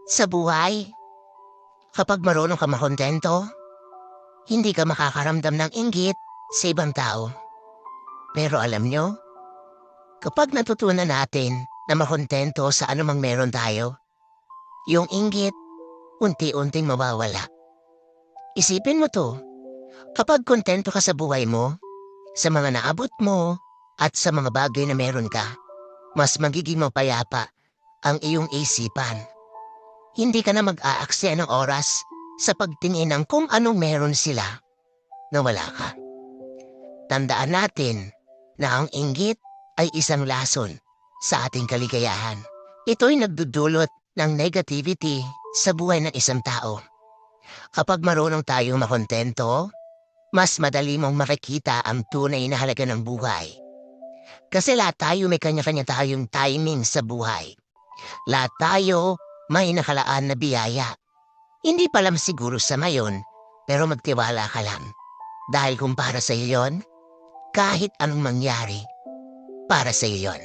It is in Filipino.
Sa buhay, kapag marunong ka makontento, hindi ka makakaramdam ng inggit sa ibang tao. Pero alam nyo, kapag natutunan natin na makontento sa anumang meron tayo, yung inggit unti-unting mawawala. Isipin mo to, kapag kontento ka sa buhay mo, sa mga naabot mo, at sa mga bagay na meron ka, mas magiging mapayapa ang iyong isipan. Hindi ka na mag-aaksaya ng oras sa pagtingin ng kung anong meron sila na wala ka. Tandaan natin na ang inggit ay isang lason sa ating kaligayahan. Ito'y nagdudulot ng negativity sa buhay ng isang tao. Kapag marunong tayong makontento, mas madali mong makikita ang tunay na halaga ng buhay. Kasi lahat tayo may kanya-kanya tayong timing sa buhay. Lahat tayo may nakalaan na biyaya. Hindi pa lang siguro sa mayon, pero magtiwala ka lang. Dahil kung para sa iyo yon, kahit anong mangyari, para sa iyo yon.